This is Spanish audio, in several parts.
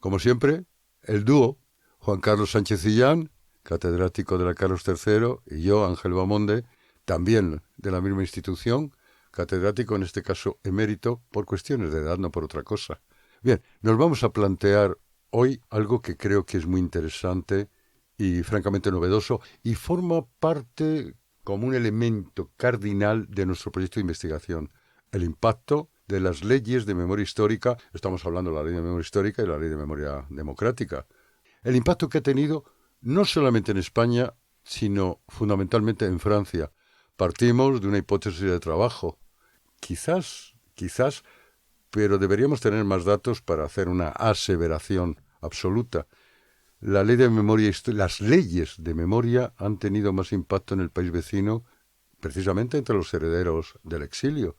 Como siempre, el dúo, Juan Carlos Sánchez Illán, catedrático de la Carlos III, y yo, Ángel Bamonde, también de la misma institución, catedrático, en este caso emérito, por cuestiones de edad, no por otra cosa. Bien, nos vamos a plantear hoy algo que creo que es muy interesante y francamente novedoso y forma parte como un elemento cardinal de nuestro proyecto de investigación, el impacto de las leyes de memoria histórica. Estamos hablando de la ley de memoria histórica y la ley de memoria democrática. El impacto que ha tenido no solamente en España, sino fundamentalmente en Francia. Partimos de una hipótesis de trabajo. Quizás, pero deberíamos tener más datos para hacer una aseveración absoluta. La ley de memoria, las leyes de memoria han tenido más impacto en el país vecino, precisamente entre los herederos del exilio.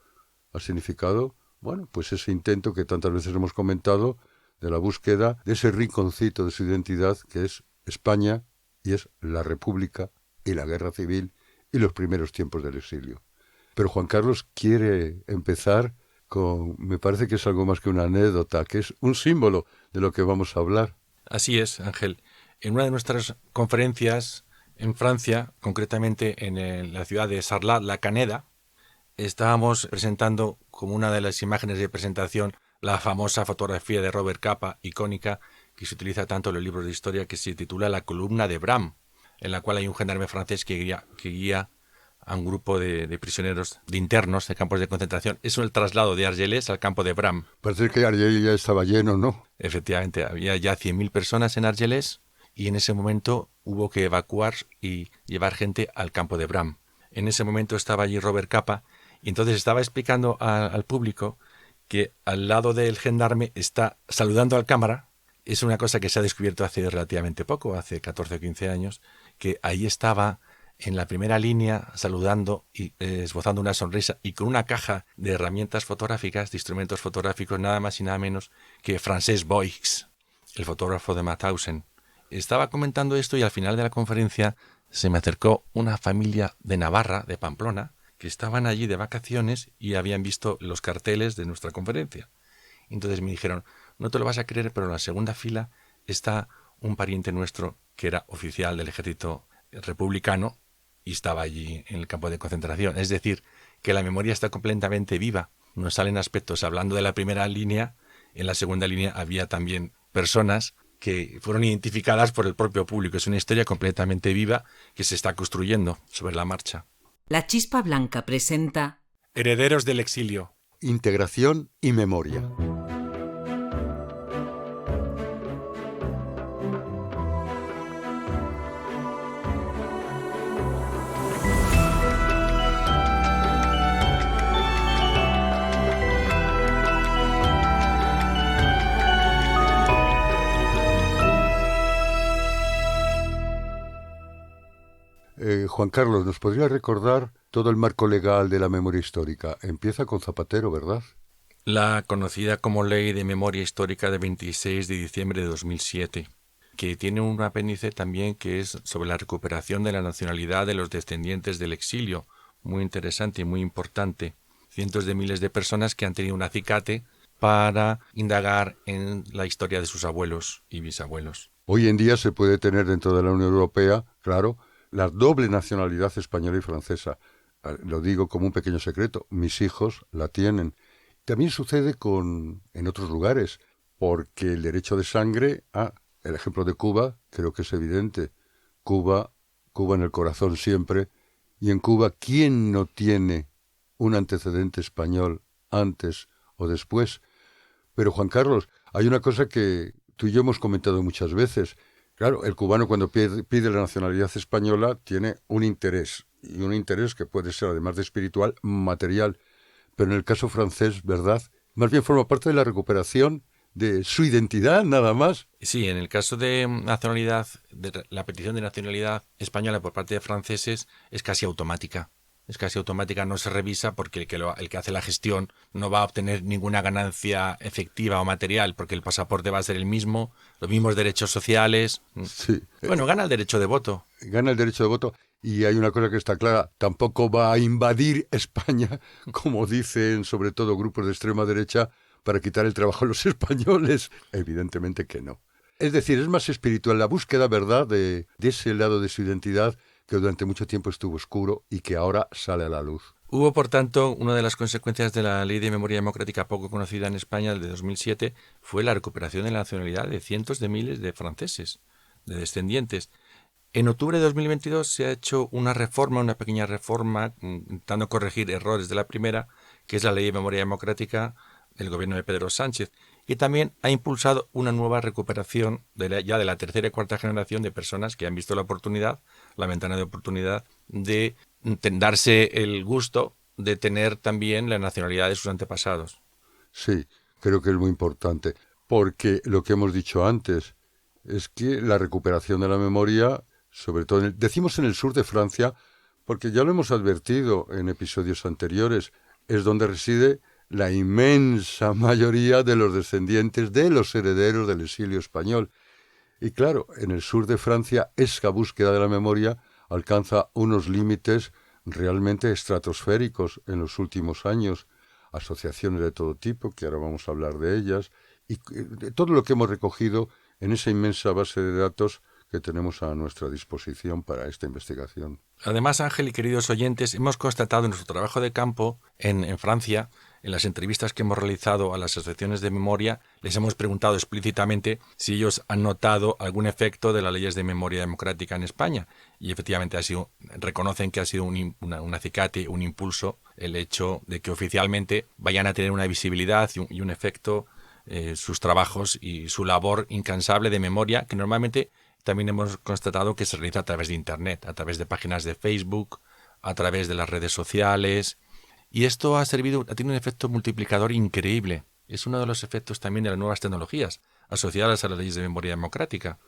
Ha significado, bueno, pues ese intento que tantas veces hemos comentado de la búsqueda de ese rinconcito de su identidad que es España y es la República y la Guerra Civil y los primeros tiempos del exilio. Pero Juan Carlos quiere empezar con, me parece que es algo más que una anécdota, que es un símbolo de lo que vamos a hablar. Así es, Ángel. En una de nuestras conferencias en Francia, concretamente en la ciudad de Sarlat-la-Canéda, estábamos presentando como una de las imágenes de presentación la famosa fotografía de Robert Capa, icónica, que se utiliza tanto en los libros de historia, que se titula La columna de Bram, en la cual hay un gendarme francés que guía a un grupo de prisioneros, de internos de campos de concentración. Es el traslado de Argelès al campo de Bram. Parece que Argelès ya estaba lleno, ¿no? Efectivamente, había ya 100.000 personas en Argelès y en ese momento hubo que evacuar y llevar gente al campo de Bram. En ese momento estaba allí Robert Capa y entonces estaba explicando al público que al lado del gendarme está saludando al cámara. Es una cosa que se ha descubierto hace relativamente poco, hace 14 o 15 años, que ahí estaba en la primera línea saludando y esbozando una sonrisa y con una caja de herramientas fotográficas, de instrumentos fotográficos, nada más y nada menos que Francesc Boix, el fotógrafo de Mauthausen. Estaba comentando esto y al final de la conferencia se me acercó una familia de Navarra, de Pamplona, que estaban allí de vacaciones y habían visto los carteles de nuestra conferencia. Entonces me dijeron, no te lo vas a creer, pero en la segunda fila está un pariente nuestro que era oficial del ejército republicano y estaba allí en el campo de concentración. Es decir, que la memoria está completamente viva. Nos salen aspectos hablando de la primera línea. En la segunda línea había también personas que fueron identificadas por el propio público. Es una historia completamente viva que se está construyendo sobre la marcha. La Chispa Blanca presenta Herederos del exilio. Integración y memoria. Juan Carlos, ¿nos podría recordar todo el marco legal de la memoria histórica? Empieza con Zapatero, ¿verdad? La conocida como Ley de Memoria Histórica de 26 de diciembre de 2007, que tiene un apéndice también que es sobre la recuperación de la nacionalidad de los descendientes del exilio, muy interesante y muy importante. Cientos de miles de personas que han tenido un acicate para indagar en la historia de sus abuelos y bisabuelos. Hoy en día se puede tener dentro de la Unión Europea, claro, la doble nacionalidad española y francesa. Lo digo como un pequeño secreto, mis hijos la tienen. También sucede en otros lugares, porque el derecho de sangre, el ejemplo de Cuba, creo que es evidente. Cuba en el corazón siempre, y en Cuba, ¿quién no tiene un antecedente español antes o después? Pero Juan Carlos, hay una cosa que tú y yo hemos comentado muchas veces. Claro, el cubano cuando pide la nacionalidad española tiene un interés, y un interés que puede ser además de espiritual, material. Pero en el caso francés, ¿verdad? Más bien forma parte de la recuperación de su identidad, nada más. Sí, en el caso de nacionalidad, de la petición de nacionalidad española por parte de franceses es casi automática. Es casi automática, no se revisa porque el que hace la gestión no va a obtener ninguna ganancia efectiva o material porque el pasaporte va a ser el mismo, los mismos derechos sociales. Sí. Bueno, gana el derecho de voto. Gana el derecho de voto y hay una cosa que está clara, tampoco va a invadir España, como dicen sobre todo grupos de extrema derecha, para quitar el trabajo a los españoles? Evidentemente que no. Es decir, es más espiritual la búsqueda, ¿verdad?, de ese lado de su identidad que durante mucho tiempo estuvo oscuro y que ahora sale a la luz. Hubo, por tanto, una de las consecuencias de la Ley de Memoria Democrática poco conocida en España, el de 2007, fue la recuperación de la nacionalidad de cientos de miles de franceses, de descendientes. En octubre de 2022 se ha hecho una pequeña reforma, intentando corregir errores de la primera, que es la Ley de Memoria Democrática del gobierno de Pedro Sánchez, y también ha impulsado una nueva recuperación ya de la tercera y cuarta generación de personas que han visto la ventana de oportunidad de darse el gusto de tener también la nacionalidad de sus antepasados. Sí, creo que es muy importante, porque lo que hemos dicho antes es que la recuperación de la memoria, sobre todo, decimos en el sur de Francia, porque ya lo hemos advertido en episodios anteriores, es donde reside la inmensa mayoría de los descendientes de los herederos del exilio español. Y claro, en el sur de Francia, esa búsqueda de la memoria alcanza unos límites realmente estratosféricos en los últimos años. Asociaciones de todo tipo, que ahora vamos a hablar de ellas, y de todo lo que hemos recogido en esa inmensa base de datos que tenemos a nuestra disposición para esta investigación. Además, Ángel y queridos oyentes, hemos constatado en nuestro trabajo de campo en Francia, en las entrevistas que hemos realizado a las asociaciones de memoria, les hemos preguntado explícitamente si ellos han notado algún efecto de las leyes de memoria democrática en España. Y efectivamente reconocen que ha sido un acicate, un impulso, el hecho de que oficialmente vayan a tener una visibilidad y un efecto sus trabajos y su labor incansable de memoria, que normalmente también hemos constatado que se realiza a través de Internet, a través de páginas de Facebook, a través de las redes sociales. Y esto ha tenido un efecto multiplicador increíble. Es uno de los efectos también de las nuevas tecnologías asociadas a las leyes de memoria democrática.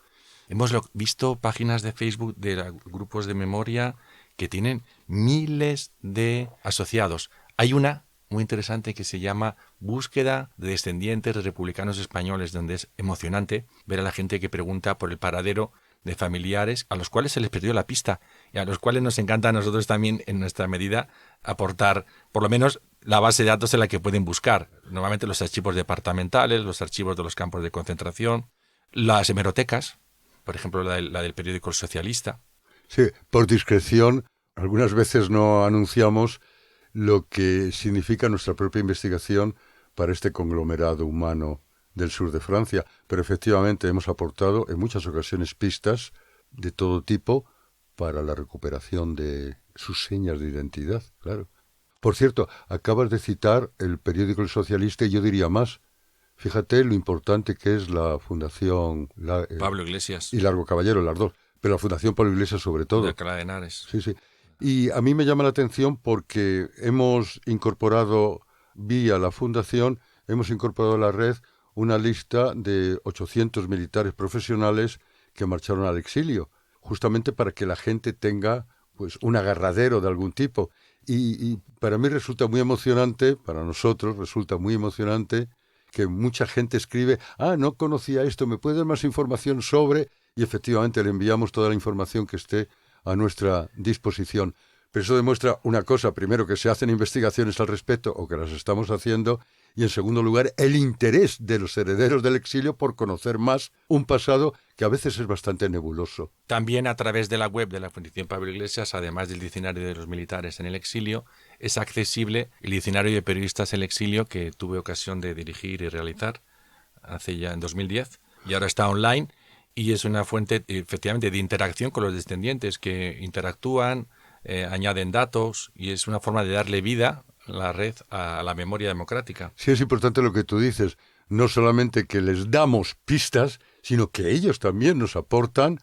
Hemos visto páginas de Facebook de grupos de memoria que tienen miles de asociados. Hay una muy interesante que se llama Búsqueda de descendientes de republicanos españoles, donde es emocionante ver a la gente que pregunta por el paradero de familiares a los cuales se les perdió la pista y a los cuales nos encanta a nosotros también, en nuestra medida, aportar por lo menos la base de datos en la que pueden buscar. Normalmente los archivos departamentales, los archivos de los campos de concentración, las hemerotecas, por ejemplo la del periódico El Socialista. Sí, por discreción, algunas veces no anunciamos lo que significa nuestra propia investigación para este conglomerado humano del sur de Francia, pero efectivamente hemos aportado en muchas ocasiones pistas de todo tipo para la recuperación de sus señas de identidad, claro. Por cierto, acabas de citar el periódico El Socialista y yo diría más. Fíjate lo importante que es la Fundación Pablo Iglesias y Largo Caballero, las dos, pero la Fundación Pablo Iglesias sobre todo. De Alcalá de Henares. Sí, sí. Y a mí me llama la atención porque hemos incorporado, vía la Fundación, hemos incorporado a la red una lista de 800 militares profesionales que marcharon al exilio, justamente para que la gente tenga pues un agarradero de algún tipo. Y para mí resulta muy emocionante, para nosotros resulta muy emocionante que mucha gente escribe, no conocía esto, ¿me puedes dar más información sobre? Y efectivamente le enviamos toda la información que esté a nuestra disposición. Pero eso demuestra una cosa, primero, que se hacen investigaciones al respecto o que las estamos haciendo, y en segundo lugar, el interés de los herederos del exilio por conocer más un pasado que a veces es bastante nebuloso. También a través de la web de la Fundación Pablo Iglesias, además del diccionario de los militares en el exilio, es accesible el diccionario de periodistas en el exilio que tuve ocasión de dirigir y realizar hace ya en 2010, y ahora está online, y es una fuente efectivamente de interacción con los descendientes que interactúan, añaden datos, y es una forma de darle vida la red a la memoria democrática. Sí, es importante lo que tú dices, no solamente que les damos pistas, sino que ellos también nos aportan,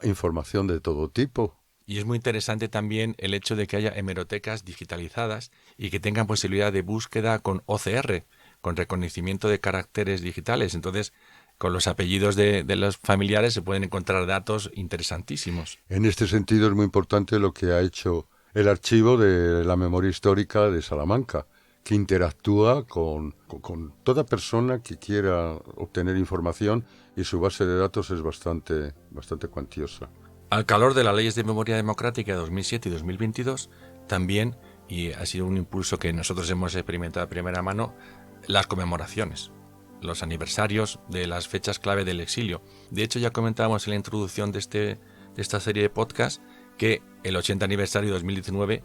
información de todo tipo. Y es muy interesante también el hecho de que haya hemerotecas digitalizadas y que tengan posibilidad de búsqueda con OCR, con reconocimiento de caracteres digitales. Entonces, con los apellidos de los familiares se pueden encontrar datos interesantísimos. En este sentido es muy importante lo que ha hecho el archivo de la memoria histórica de Salamanca, que interactúa con toda persona que quiera obtener información, y su base de datos es bastante cuantiosa. Al calor de las leyes de memoria democrática de 2007 y 2022, también, y ha sido un impulso que nosotros hemos experimentado de primera mano, las conmemoraciones, los aniversarios de las fechas clave del exilio. De hecho, ya comentábamos en la introducción de esta serie de podcast que el 80 aniversario de 2019,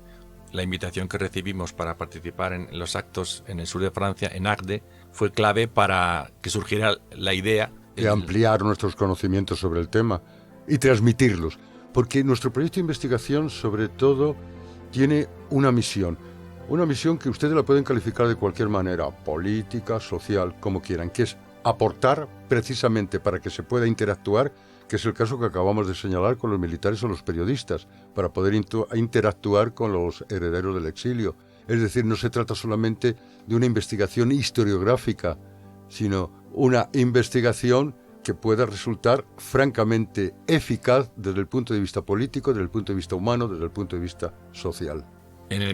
la invitación que recibimos para participar en los actos en el sur de Francia, en Agde, fue clave para que surgiera la idea de ampliar nuestros conocimientos sobre el tema y transmitirlos. Porque nuestro proyecto de investigación, sobre todo, tiene una misión que ustedes la pueden calificar de cualquier manera, política, social, como quieran, que es aportar precisamente para que se pueda interactuar, que es el caso que acabamos de señalar con los militares o los periodistas, para poder interactuar con los herederos del exilio. Es decir, no se trata solamente de una investigación historiográfica, sino una investigación que pueda resultar francamente eficaz desde el punto de vista político, desde el punto de vista humano, desde el punto de vista social. En un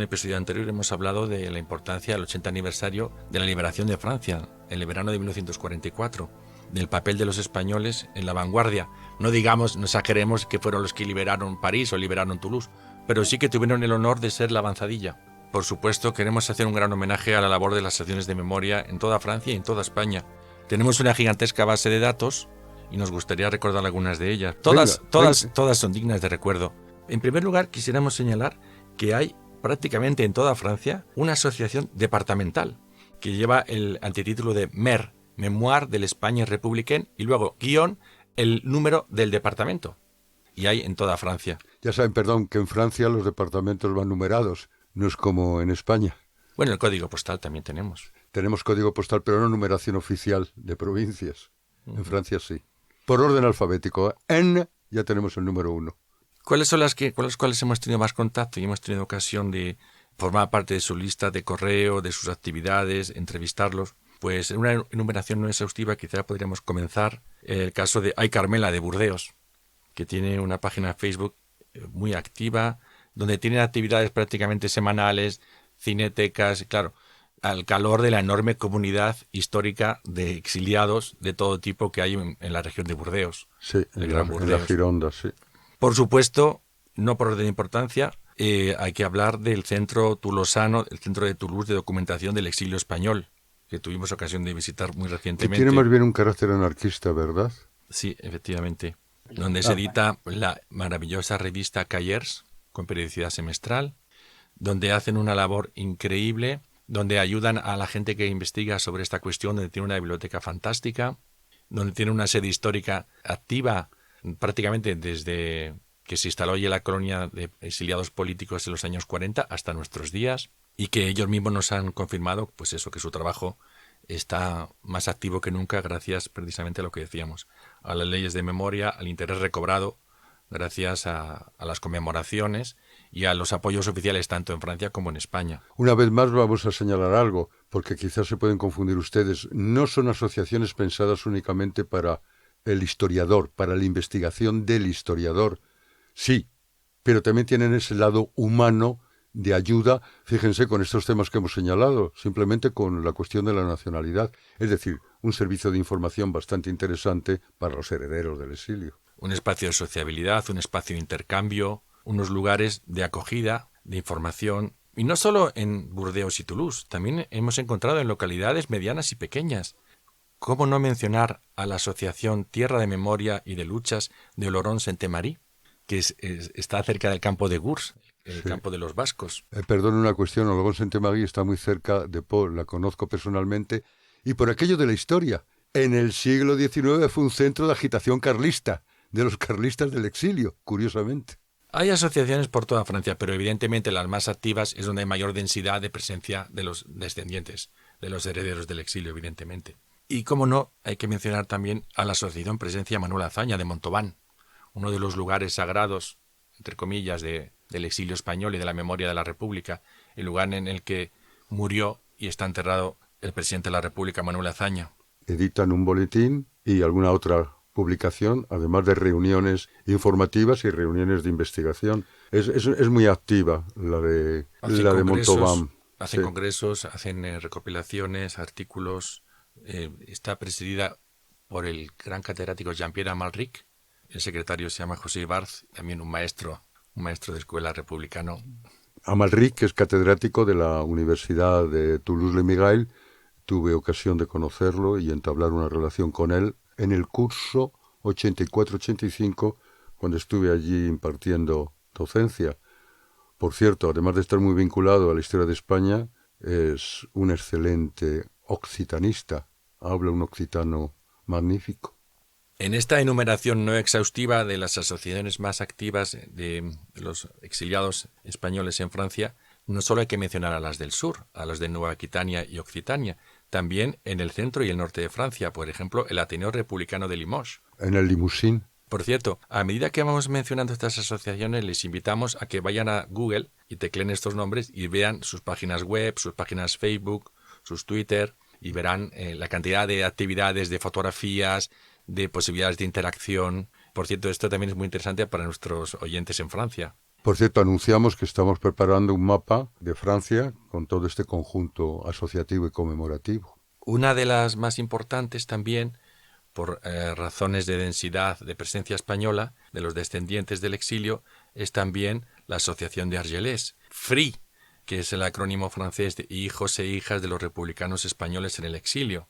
episodio anterior hemos hablado de la importancia del 80 aniversario de la liberación de Francia, en el verano de 1944, del papel de los españoles en la vanguardia. No digamos, no exageremos que fueron los que liberaron París o liberaron Toulouse, pero sí que tuvieron el honor de ser la avanzadilla. Por supuesto, queremos hacer un gran homenaje a la labor de las secciones de memoria en toda Francia y en toda España. Tenemos una gigantesca base de datos y nos gustaría recordar algunas de ellas. Todas son dignas de recuerdo. En primer lugar, quisiéramos señalar que hay prácticamente en toda Francia una asociación departamental que lleva el antitítulo de MER, Mémoire de l'Espagne républicaine, y luego guión el número del departamento. Y hay en toda Francia. Ya saben, perdón, que en Francia los departamentos van numerados, no es como en España. Bueno, el código postal también tenemos. Tenemos código postal, pero no numeración oficial de provincias. En Francia sí. Por orden alfabético. En ya tenemos el número 1. ¿Cuáles son con las cuales hemos tenido más contacto y hemos tenido ocasión de formar parte de su lista de correo, de sus actividades, entrevistarlos? Pues en una enumeración no exhaustiva quizá podríamos comenzar el caso de Ay Carmela de Burdeos, que tiene una página de Facebook muy activa, donde tienen actividades prácticamente semanales, cinetecas, y claro, al calor de la enorme comunidad histórica de exiliados de todo tipo que hay en la región de Burdeos. Sí, en la Gironda, sí. Por supuesto, no por orden de importancia, hay que hablar del Centro Tulosano, el Centro de Toulouse de Documentación del Exilio Español, que tuvimos ocasión de visitar muy recientemente. Que tiene más bien un carácter anarquista, ¿verdad? Sí, efectivamente. Donde se edita la maravillosa revista Cahiers, con periodicidad semestral, donde hacen una labor increíble, donde ayudan a la gente que investiga sobre esta cuestión, donde tiene una biblioteca fantástica, donde tiene una sede histórica activa prácticamente desde que se instaló allí la colonia de exiliados políticos en los años 40 hasta nuestros días, y que ellos mismos nos han confirmado, pues eso, que su trabajo está más activo que nunca gracias precisamente a lo que decíamos, a las leyes de memoria, al interés recobrado gracias a las conmemoraciones y a los apoyos oficiales tanto en Francia como en España. Una vez más vamos a señalar algo, porque quizás se pueden confundir ustedes. No son asociaciones pensadas únicamente para el historiador, para la investigación del historiador. Sí, pero también tienen ese lado humano de ayuda, fíjense, con estos temas que hemos señalado, simplemente con la cuestión de la nacionalidad. Es decir, un servicio de información bastante interesante para los herederos del exilio. Un espacio de sociabilidad, un espacio de intercambio, unos lugares de acogida, de información. Y no solo en Burdeos y Toulouse, también hemos encontrado en localidades medianas y pequeñas. ¿Cómo no mencionar a la asociación Tierra de Memoria y de Luchas de Oloron-Sainte-Marie, que está cerca del campo de Gurs, el campo de los vascos? Perdón, una cuestión, Oloron-Sainte-Marie está muy cerca de Pau, la conozco personalmente, y por aquello de la historia. En el siglo XIX fue un centro de agitación carlista, de los carlistas del exilio, curiosamente. Hay asociaciones por toda Francia, pero evidentemente las más activas es donde hay mayor densidad de presencia de los descendientes, de los herederos del exilio, evidentemente. Y, como no, hay que mencionar también a la Asociación Presencia Manuel Azaña de Montauban, uno de los lugares sagrados, entre comillas, del exilio español y de la memoria de la República, el lugar en el que murió y está enterrado el presidente de la República, Manuel Azaña. Editan un boletín y alguna otra publicación, además de reuniones informativas y reuniones de investigación. Es muy activa la de Montauban. Hacen congresos, hacen recopilaciones, artículos. Está presidida por el gran catedrático Jean-Pierre Amalric. El secretario se llama José Ibarz, también un maestro de escuela republicano. Amalric, que es catedrático de la Universidad de Toulouse-Le-Mirail, tuve ocasión de conocerlo y entablar una relación con él en el curso 84-85, cuando estuve allí impartiendo docencia. Por cierto, además de estar muy vinculado a la historia de España, es un excelente occitanista. Habla un occitano magnífico. En esta enumeración no exhaustiva de las asociaciones más activas de los exiliados españoles en Francia, no solo hay que mencionar a las del sur, a las de Nueva Aquitania y Occitania, también en el centro y el norte de Francia, por ejemplo, el Ateneo Republicano de Limoges. En el Limousin. Por cierto, a medida que vamos mencionando estas asociaciones, les invitamos a que vayan a Google y tecleen estos nombres y vean sus páginas web, sus páginas Facebook, sus Twitter, y verán la cantidad de actividades, de fotografías, de posibilidades de interacción. Por cierto, esto también es muy interesante para nuestros oyentes en Francia. Por cierto, anunciamos que estamos preparando un mapa de Francia con todo este conjunto asociativo y conmemorativo. Una de las más importantes también, por razones de densidad de presencia española de los descendientes del exilio, es también la Asociación de Argelès, FRI, que es el acrónimo francés de Hijos e Hijas de los Republicanos Españoles en el Exilio.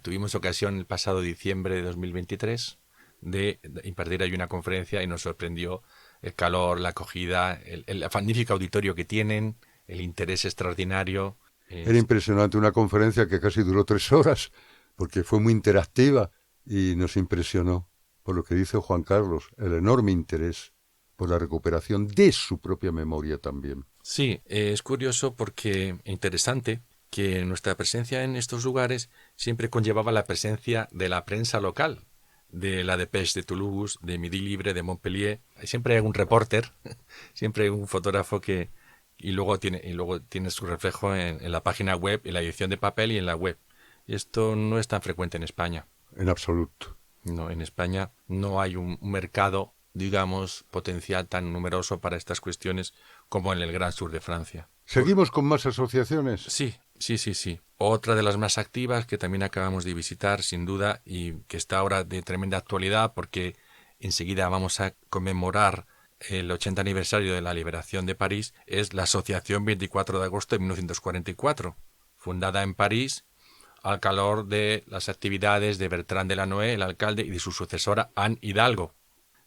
Tuvimos ocasión el pasado diciembre de 2023 de impartir ahí una conferencia y nos sorprendió el calor, la acogida, el magnífico auditorio que tienen, el interés extraordinario. Era impresionante, una conferencia que casi duró 3 horas, porque fue muy interactiva y nos impresionó, por lo que dice Juan Carlos, el enorme interés por la recuperación de su propia memoria también. Sí, es curioso porque interesante que nuestra presencia en estos lugares siempre conllevaba la presencia de la prensa local, de la Dépêche de Toulouse, de Midi Libre, de Montpellier. Siempre hay un reporter, siempre hay un fotógrafo y luego tiene su reflejo en la página web, en la edición de papel y en la web. Y esto no es tan frecuente en España. En absoluto. No, en España no hay un mercado, digamos, potencial tan numeroso para estas cuestiones como en el gran sur de Francia. ¿Seguimos con más asociaciones? Sí. Otra de las más activas que también acabamos de visitar, sin duda, y que está ahora de tremenda actualidad porque enseguida vamos a conmemorar el 80 aniversario de la liberación de París, es la Asociación 24 de agosto de 1944, fundada en París al calor de las actividades de Bertrand Delanoë, el alcalde, y de su sucesora Anne Hidalgo.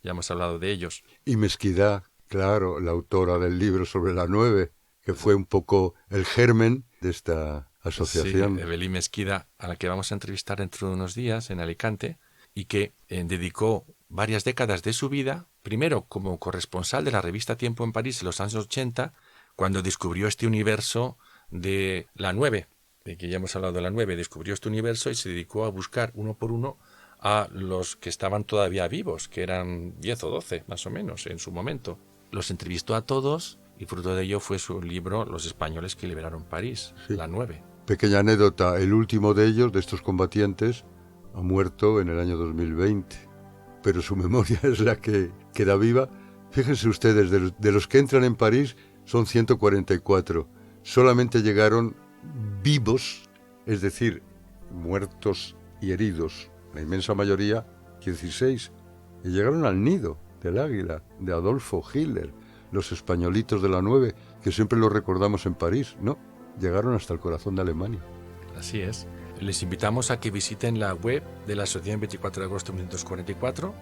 Ya hemos hablado de ellos. Y Mesquida, claro, la autora del libro sobre la 9, que fue un poco el germen de esta asociación. Sí, Evelyn Mesquida, a la que vamos a entrevistar dentro de unos días en Alicante, y que dedicó varias décadas de su vida, primero como corresponsal de la revista Tiempo en París en los años 80, cuando descubrió este universo de la 9, de que ya hemos hablado de la 9, descubrió este universo y se dedicó a buscar uno por uno a los que estaban todavía vivos, que eran 10 o 12 más o menos en su momento. Los entrevistó a todos y fruto de ello fue su libro Los españoles que liberaron París, sí. La 9. Pequeña anécdota, el último de ellos, de estos combatientes, ha muerto en el año 2020, pero su memoria es la que queda viva. Fíjense ustedes, de los que entran en París son 144, solamente llegaron vivos, es decir, muertos y heridos, la inmensa mayoría, 16, y llegaron al nido del Águila, de Adolfo Hitler, los españolitos de la 9, que siempre los recordamos en París, ¿no? Llegaron hasta el corazón de Alemania. Así es. Les invitamos a que visiten la web de la Asociación 24 de agosto de 1944,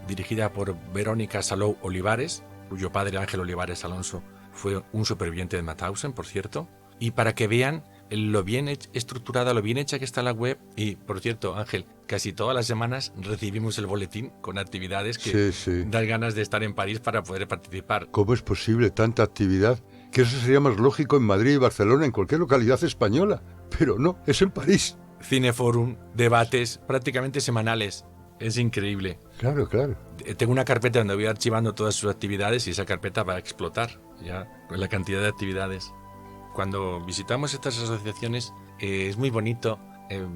dirigida por Verónica Salou Olivares, cuyo padre Ángel Olivares Alonso fue un superviviente de Mauthausen, por cierto, y para que vean lo bien estructurada, lo bien hecha que está la web. Y, por cierto, Ángel, casi todas las semanas recibimos el boletín con actividades que dan ganas de estar en París para poder participar. ¿Cómo es posible tanta actividad? Que eso sería más lógico en Madrid y Barcelona, en cualquier localidad española. Pero no, es en París. Cineforum, debates prácticamente semanales. Es increíble. Claro. Tengo una carpeta donde voy archivando todas sus actividades y esa carpeta va a explotar ya con la cantidad de actividades. Cuando visitamos estas asociaciones es muy bonito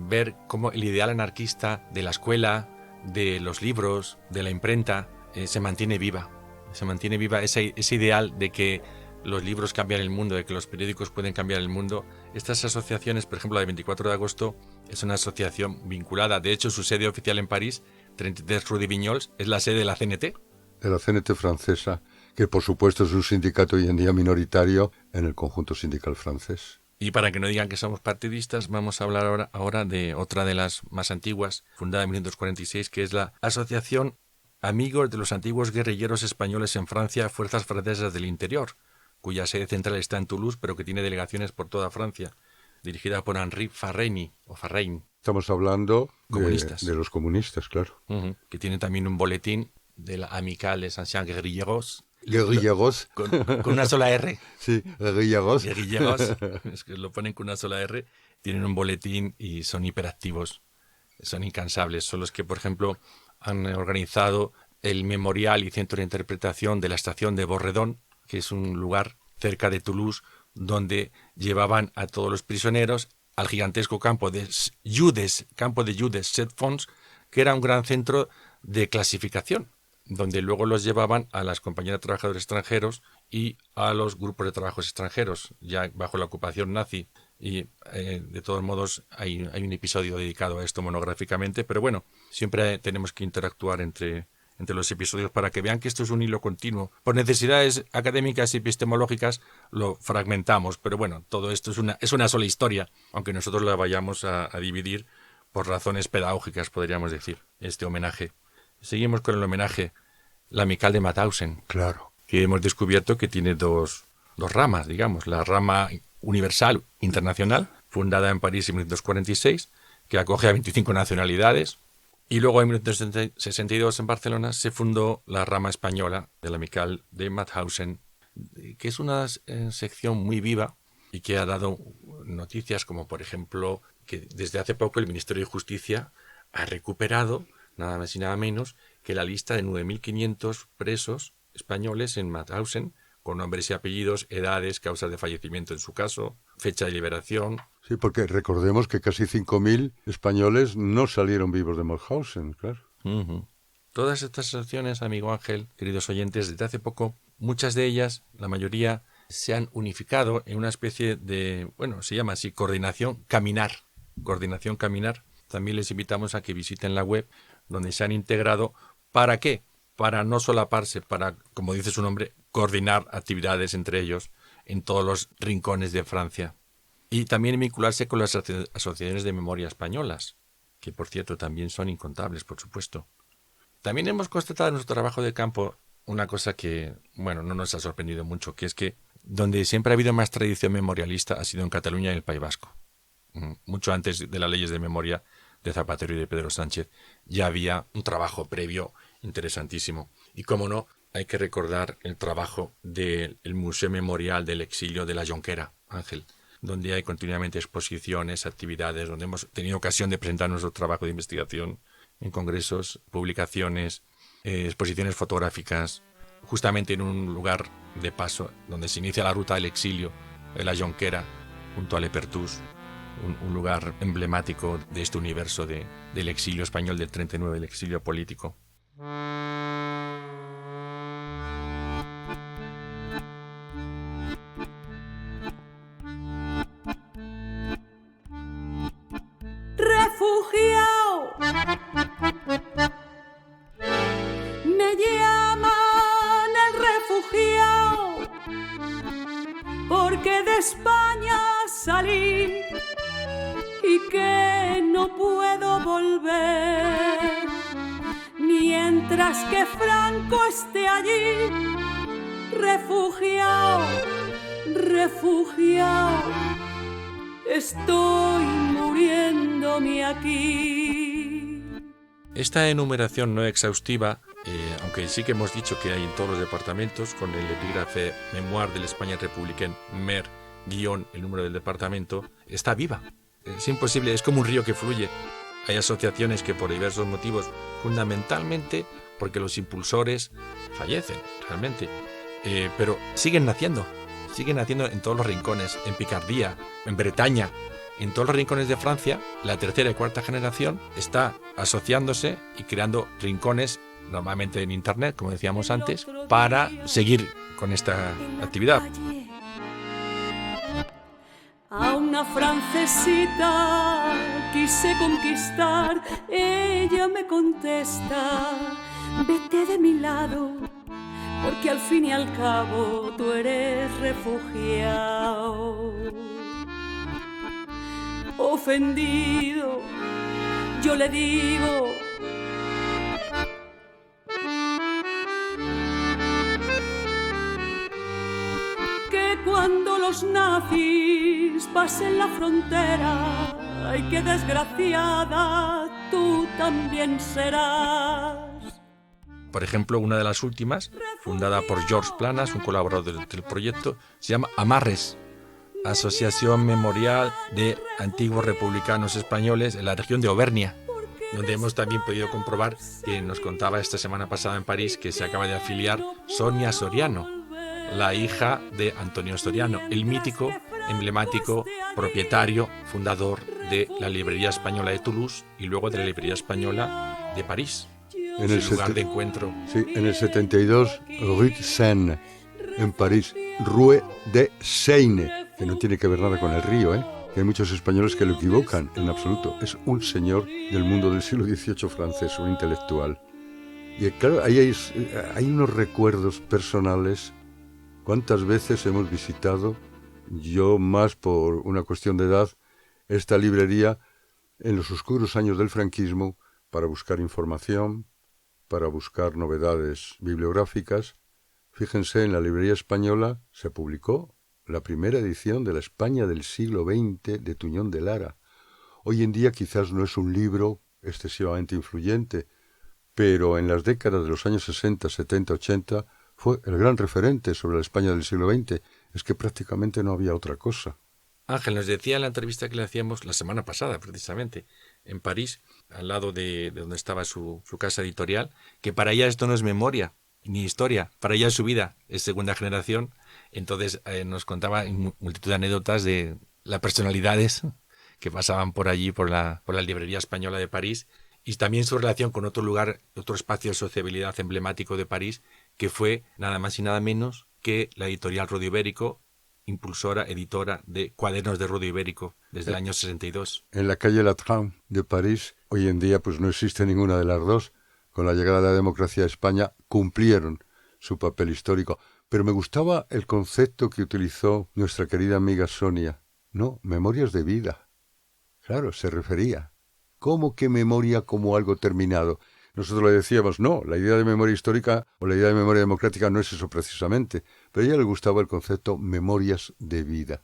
ver cómo el ideal anarquista de la escuela, de los libros, de la imprenta, se mantiene viva. Se mantiene viva ese ideal de que los libros cambian el mundo, de que los periódicos pueden cambiar el mundo. Estas asociaciones, por ejemplo, la de 24 de agosto, es una asociación vinculada. De hecho, su sede oficial en París, 33 Rue de Vignoles, es la sede de la CNT. De la CNT francesa, que por supuesto es un sindicato hoy en día minoritario en el conjunto sindical francés. Y para que no digan que somos partidistas, vamos a hablar ahora de otra de las más antiguas, fundada en 1946, que es la Asociación Amigos de los Antiguos Guerrilleros Españoles en Francia, Fuerzas Francesas del Interior, cuya sede central está en Toulouse, pero que tiene delegaciones por toda Francia, dirigida por Henri Farreny, o Farrein. Estamos hablando Comunistas. de los comunistas, claro. Que tiene también un boletín de la Amicale des Anciens Guerrilleros. Guerrilleros. Con una sola R. Sí, guerrilleros. Guerrilleros, es que lo ponen con una sola R, tienen un boletín y son hiperactivos, son incansables. Son los que, por ejemplo, han organizado el memorial y centro de interpretación de la estación de Borredón, que es un lugar cerca de Toulouse, donde llevaban a todos los prisioneros al gigantesco campo de Judes, Set-Fonds, que era un gran centro de clasificación, donde luego los llevaban a las compañías de trabajadores extranjeros y a los grupos de trabajos extranjeros, ya bajo la ocupación nazi. Y de todos modos hay un episodio dedicado a esto monográficamente, pero bueno, siempre tenemos que interactuar entre los episodios para que vean que esto es un hilo continuo. Por necesidades académicas y epistemológicas lo fragmentamos, pero bueno, todo esto es una sola historia, aunque nosotros la vayamos a dividir por razones pedagógicas, podríamos decir, este homenaje. Seguimos con el homenaje, la Amicale de Mauthausen, Claro. que hemos descubierto que tiene dos ramas, digamos. La rama universal internacional, fundada en París en 1946, que acoge a 25 nacionalidades. Y luego en 1962 en Barcelona se fundó la rama española de la Amicale de Mauthausen, que es una sección muy viva y que ha dado noticias como, por ejemplo, que desde hace poco el Ministerio de Justicia ha recuperado nada más y nada menos que la lista de 9.500 presos españoles en Mauthausen, con nombres y apellidos, edades, causas de fallecimiento en su caso, fecha de liberación. Sí, porque recordemos que casi 5.000 españoles no salieron vivos de Mauthausen, claro. Todas estas acciones, amigo Ángel, queridos oyentes, desde hace poco, muchas de ellas, la mayoría, se han unificado en una especie de, bueno, se llama así, Coordinación Caminar. También les invitamos a que visiten la web, donde se han integrado. ¿Para qué? Para no solaparse, para, como dice su nombre, coordinar actividades entre ellos en todos los rincones de Francia. Y también vincularse con las asociaciones de memoria españolas, que por cierto también son incontables, por supuesto. También hemos constatado en nuestro trabajo de campo una cosa que, bueno, no nos ha sorprendido mucho, que es que donde siempre ha habido más tradición memorialista ha sido en Cataluña y en el País Vasco. Mucho antes de las leyes de memoria de Zapatero y de Pedro Sánchez ya había un trabajo previo interesantísimo. Y cómo no, hay que recordar el trabajo del Museo Memorial del Exilio de la Jonquera, Ángel, donde hay continuamente exposiciones, actividades, donde hemos tenido ocasión de presentar nuestro trabajo de investigación en congresos, publicaciones, exposiciones fotográficas, justamente en un lugar de paso donde se inicia la ruta del exilio, de la Jonquera, junto a Lepertús, un lugar emblemático de este universo del exilio español del 39, del exilio político. Refugiado, me llaman el refugiado, porque de España salí y que no puedo volver mientras que Franco esté allí. Refugiado, refugiado, estoy muriéndome aquí. Esta enumeración no exhaustiva, aunque sí que hemos dicho que hay en todos los departamentos, con el epígrafe Mémoire de l'Espagne républicaine, mer, guión, el número del departamento, está viva. Es imposible, es como un río que fluye. Hay asociaciones que por diversos motivos, fundamentalmente porque los impulsores fallecen, realmente, pero siguen naciendo en todos los rincones, en Picardía, en Bretaña, en todos los rincones de Francia. La tercera y cuarta generación está asociándose y creando rincones, normalmente en Internet, como decíamos antes, para seguir con esta actividad. A una francesita quise conquistar, ella me contesta, vete de mi lado, porque al fin y al cabo tú eres refugiado. ofendido, yo le digo: que cuando los nazis pasen la frontera, ay, qué desgraciada, tú también serás. Por ejemplo, una de las últimas, fundada por George Planas, un colaborador del proyecto, se llama Amarres, Asociación Memorial de Antiguos Republicanos Españoles en la región de Auvernia, donde hemos también podido comprobar que nos contaba esta semana pasada en París que se acaba de afiliar Sonia Soriano, la hija de Antonio Soriano, el mítico, emblemático propietario, fundador de la Librería Española de Toulouse y luego de la Librería Española de París. En el lugar de encuentro. Sí, en el 72, Rue de Seine, en París. Rue de Seine, que no tiene que ver nada con el río, ¿eh? Que hay muchos españoles que lo equivocan en absoluto. Es un señor del mundo del siglo XVIII francés, un intelectual. Y claro, ahí hay unos recuerdos personales. ¿Cuántas veces hemos visitado, yo más por una cuestión de edad, esta librería en los oscuros años del franquismo para buscar información, para buscar novedades bibliográficas? Fíjense, en la Librería Española se publicó la primera edición de la España del siglo XX de Tuñón de Lara. Hoy en día quizás no es un libro excesivamente influyente, pero en las décadas de los años 60, 70, 80 fue el gran referente sobre la España del siglo XX. Es que prácticamente no había otra cosa. Ángel nos decía en la entrevista que le hacíamos la semana pasada, precisamente, en París, al lado de donde estaba su casa editorial, que para ella esto no es memoria ni historia, para ella es su vida, es segunda generación. Entonces nos contaba multitud de anécdotas de las personalidades que pasaban por allí, por la Librería Española de París, y también su relación con otro lugar, otro espacio de sociabilidad emblemático de París, que fue nada más y nada menos que la editorial Rudio Ibérico, impulsora, editora de Cuadernos de Rudio Ibérico desde el año 62. En la calle Latran de París, hoy en día pues no existe ninguna de las dos. Con la llegada de la democracia a España cumplieron su papel histórico. Pero me gustaba el concepto que utilizó nuestra querida amiga Sonia. No, memorias de vida. Claro, se refería. ¿Cómo que memoria como algo terminado? Nosotros le decíamos, no, la idea de memoria histórica o la idea de memoria democrática no es eso precisamente. Pero a ella le gustaba el concepto memorias de vida.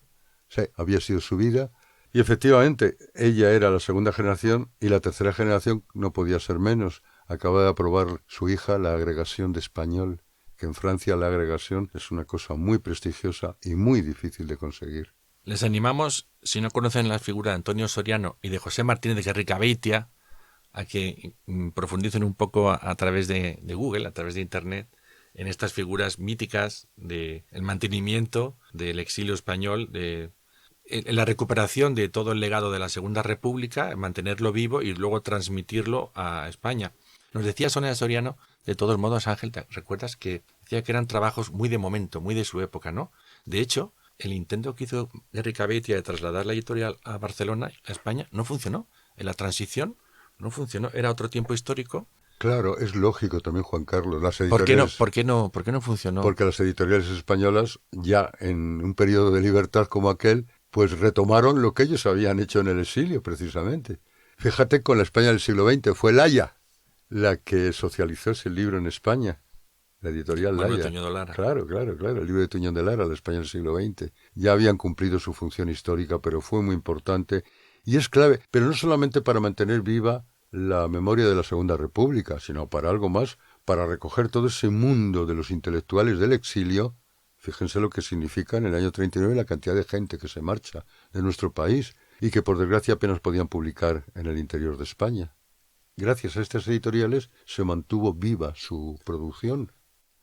O sea, había sido su vida y efectivamente ella era la segunda generación y la tercera generación no podía ser menos. Acaba de aprobar su hija la agregación de español, que en Francia la agregación es una cosa muy prestigiosa y muy difícil de conseguir. Les animamos, si no conocen la figura de Antonio Soriano y de José Martínez de Guerricabeitia, a que profundicen un poco a través de Google, a través de Internet, en estas figuras míticas del mantenimiento del exilio español, en la recuperación de todo el legado de la Segunda República, mantenerlo vivo y luego transmitirlo a España. Nos decía Sonia Soriano, de todos modos, Ángel, ¿te recuerdas que decía que eran trabajos muy de momento, muy de su época, ¿no? De hecho, el intento que hizo Guerricabeitia de trasladar la editorial a Barcelona, a España, no funcionó. En la transición no funcionó, era otro tiempo histórico. Claro, es lógico también, Juan Carlos. Las editoriales, ¿Por qué no funcionó? Porque las editoriales españolas, ya en un periodo de libertad como aquel, pues retomaron lo que ellos habían hecho en el exilio, precisamente. Fíjate, con la España del siglo XX fue Laya la que socializó ese libro en España, la editorial Laya. Tuñón de Lara. Claro, el libro de Tuñón de Lara, la España del siglo XX. Ya habían cumplido su función histórica, pero fue muy importante y es clave, pero no solamente para mantener viva la memoria de la Segunda República, sino para algo más, para recoger todo ese mundo de los intelectuales del exilio. Fíjense lo que significa en el año 39 la cantidad de gente que se marcha de nuestro país y que por desgracia apenas podían publicar en el interior de España. Gracias a estas editoriales se mantuvo viva su producción.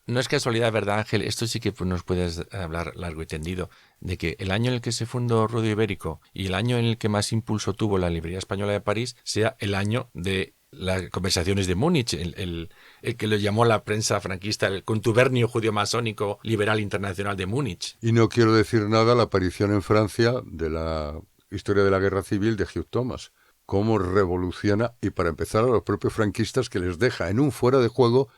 No es casualidad, ¿verdad, Ángel? Esto sí que nos puedes hablar largo y tendido, de que el año en el que se fundó Rudio Ibérico y el año en el que más impulso tuvo la Librería Española de París sea el año de las conversaciones de Múnich, el que lo llamó la prensa franquista el contubernio judío-masónico liberal internacional de Múnich. Y no quiero decir nada la aparición en Francia de la historia de la Guerra Civil de Hugh Thomas. Cómo revoluciona, y para empezar a los propios franquistas, que les deja en un fuera de juego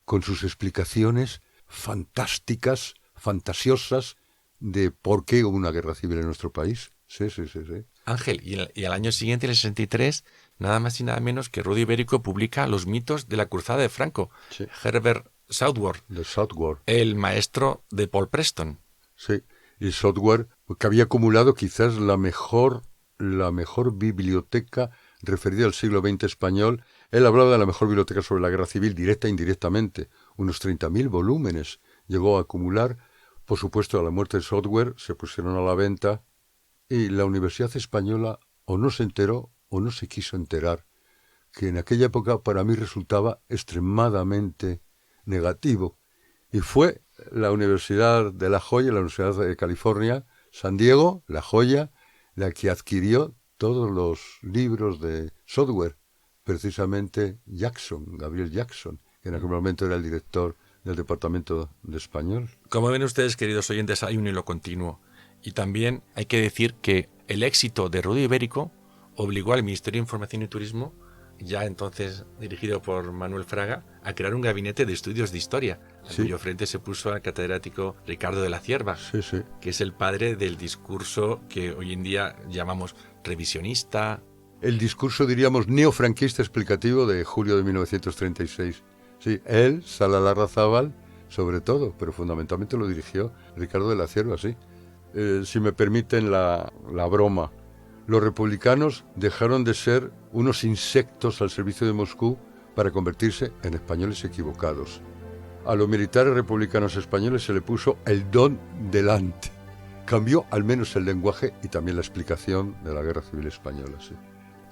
con sus explicaciones fantásticas, fantasiosas, de por qué hubo una guerra civil en nuestro país. Sí. Ángel, y al año siguiente, en el 63, nada más y nada menos que Rudy Ibérico publica Los mitos de la cruzada de Franco. Sí. Herbert Southworth, De Southwark. el maestro de Paul Preston. Sí. Y Southwark, que había acumulado quizás la mejor biblioteca referida al siglo XX español. Él hablaba de la mejor biblioteca sobre la guerra civil, directa e indirectamente. Unos 30.000 volúmenes llegó a acumular. Por supuesto, a la muerte de Southwark se pusieron a la venta y la Universidad Española o no se enteró o no se quiso enterar, que en aquella época para mí resultaba extremadamente negativo. Y fue la Universidad de La Joya, la Universidad de California, San Diego, La Joya, la que adquirió todos los libros de Southwark, precisamente Gabriel Jackson, que en aquel momento era el director del Departamento de Español. Como ven ustedes, queridos oyentes, hay un hilo continuo. Y también hay que decir que el éxito de Rudy Ibérico obligó al Ministerio de Información y Turismo, ya entonces dirigido por Manuel Fraga, a crear un gabinete de estudios de historia, a cuyo frente se puso al catedrático Ricardo de la Cierva, que es el padre del discurso que hoy en día llamamos revisionista. El discurso, diríamos, neofranquista explicativo de julio de 1936. Sí, él, Sala Larrazábal, sobre todo, pero fundamentalmente lo dirigió Ricardo de la Cierva, sí. Si me permiten la broma, los republicanos dejaron de ser unos insectos al servicio de Moscú para convertirse en españoles equivocados. A los militares republicanos españoles se le puso el don delante. Cambió al menos el lenguaje y también la explicación de la Guerra Civil Española, sí.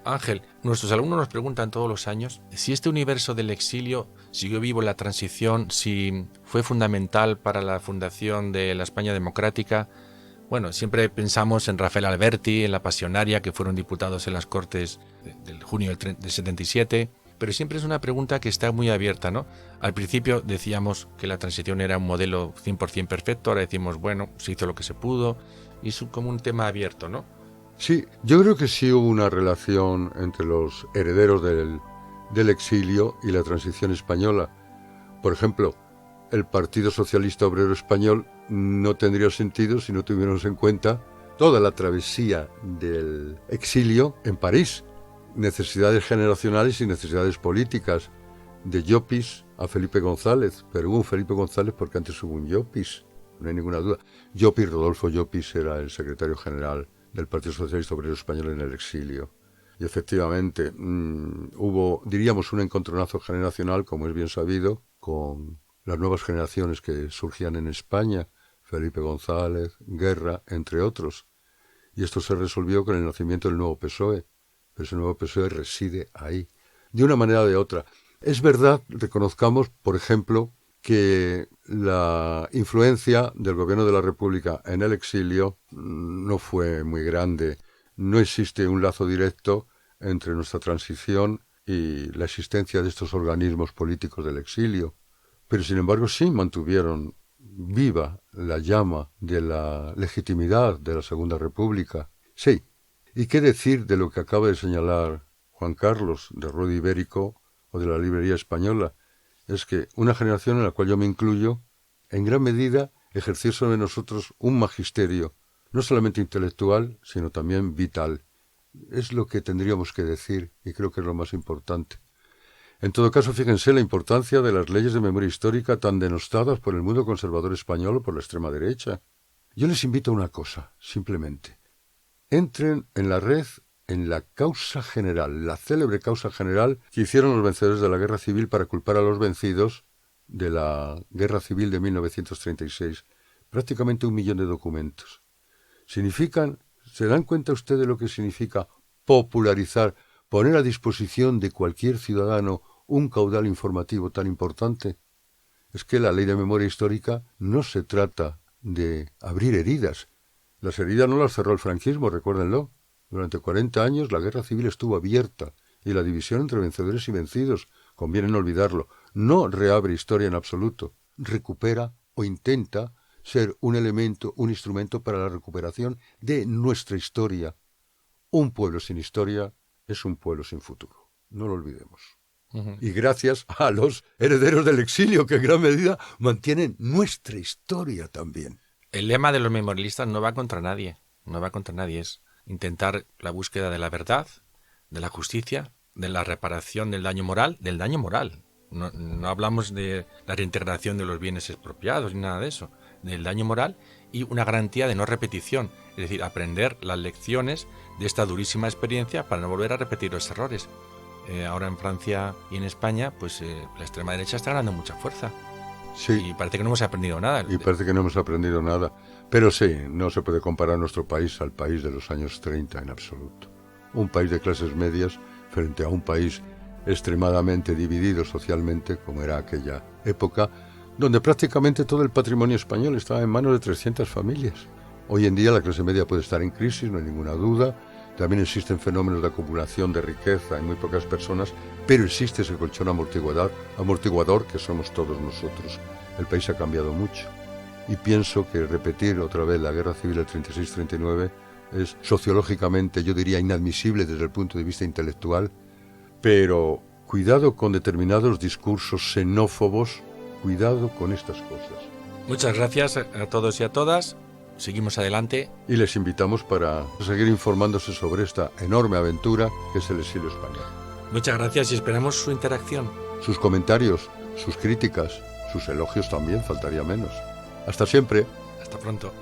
Ángel, nuestros alumnos nos preguntan todos los años si este universo del exilio siguió vivo en la transición, si fue fundamental para la fundación de la España democrática. Bueno, siempre pensamos en Rafael Alberti, en la Pasionaria, que fueron diputados en las Cortes del junio del 77, pero siempre es una pregunta que está muy abierta, ¿no? Al principio decíamos que la transición era un modelo 100% perfecto, ahora decimos, bueno, se hizo lo que se pudo, y es como un tema abierto, ¿no? Sí, yo creo que sí hubo una relación entre los herederos del exilio y la transición española. Por ejemplo, el Partido Socialista Obrero Español no tendría sentido si no tuviéramos en cuenta toda la travesía del exilio en París. Necesidades generacionales y necesidades políticas. De Llopis a Felipe González, pero hubo un Felipe González porque antes hubo un Llopis, no hay ninguna duda. Rodolfo Llopis era el secretario general del Partido Socialista Obrero Español en el exilio. Y efectivamente hubo, diríamos, un encontronazo generacional, como es bien sabido, con las nuevas generaciones que surgían en España, Felipe González, Guerra, entre otros. Y esto se resolvió con el nacimiento del nuevo PSOE, pero ese nuevo PSOE reside ahí, de una manera o de otra. Es verdad, reconozcamos, por ejemplo, que la influencia del gobierno de la República en el exilio no fue muy grande. No existe un lazo directo entre nuestra transición y la existencia de estos organismos políticos del exilio. Pero sin embargo sí mantuvieron viva la llama de la legitimidad de la Segunda República. Sí. ¿Y qué decir de lo que acaba de señalar Juan Carlos, de Rudy Ibérico o de la Librería Española? Es que una generación en la cual yo me incluyo, en gran medida ejerció sobre nosotros un magisterio, no solamente intelectual, sino también vital. Es lo que tendríamos que decir, y creo que es lo más importante. En todo caso, fíjense la importancia de las leyes de memoria histórica tan denostadas por el mundo conservador español o por la extrema derecha. Yo les invito a una cosa, simplemente. Entren en la red, en la causa general, la célebre causa general que hicieron los vencedores de la Guerra Civil para culpar a los vencidos de la Guerra Civil de 1936. Prácticamente 1 millón de documentos. ¿Se dan cuenta ustedes de lo que significa popularizar, poner a disposición de cualquier ciudadano un caudal informativo tan importante? Es que la ley de memoria histórica no se trata de abrir heridas. Las heridas no las cerró el franquismo, recuérdenlo. Durante 40 años la guerra civil estuvo abierta y la división entre vencedores y vencidos, conviene no olvidarlo, no reabre historia en absoluto, recupera o intenta ser un elemento, un instrumento para la recuperación de nuestra historia. Un pueblo sin historia es un pueblo sin futuro, no lo olvidemos. Y gracias a los herederos del exilio que en gran medida mantienen nuestra historia también. El lema de los memorialistas no va contra nadie, es intentar la búsqueda de la verdad, de la justicia, de la reparación del daño moral. No hablamos de la reintegración de los bienes expropiados ni nada de eso, del daño moral y una garantía de no repetición, es decir, aprender las lecciones de esta durísima experiencia para no volver a repetir los errores. Ahora en Francia y en España, pues la extrema derecha está ganando mucha fuerza. Sí. Y parece que no hemos aprendido nada. Y parece que no hemos aprendido nada. Pero sí, no se puede comparar nuestro país al país de los años 30 en absoluto. Un país de clases medias frente a un país extremadamente dividido socialmente, como era aquella época, donde prácticamente todo el patrimonio español estaba en manos de 300 familias. Hoy en día la clase media puede estar en crisis, no hay ninguna duda. También existen fenómenos de acumulación de riqueza en muy pocas personas, pero existe ese colchón amortiguador que somos todos nosotros. El país ha cambiado mucho y pienso que repetir otra vez la guerra civil del 36-39 es sociológicamente, yo diría, inadmisible desde el punto de vista intelectual, pero cuidado con determinados discursos xenófobos, cuidado con estas cosas. Muchas gracias a todos y a todas. Seguimos adelante. Y les invitamos para seguir informándose sobre esta enorme aventura que es el exilio español. Muchas gracias y esperamos su interacción. Sus comentarios, sus críticas, sus elogios también, faltaría menos. Hasta siempre. Hasta pronto.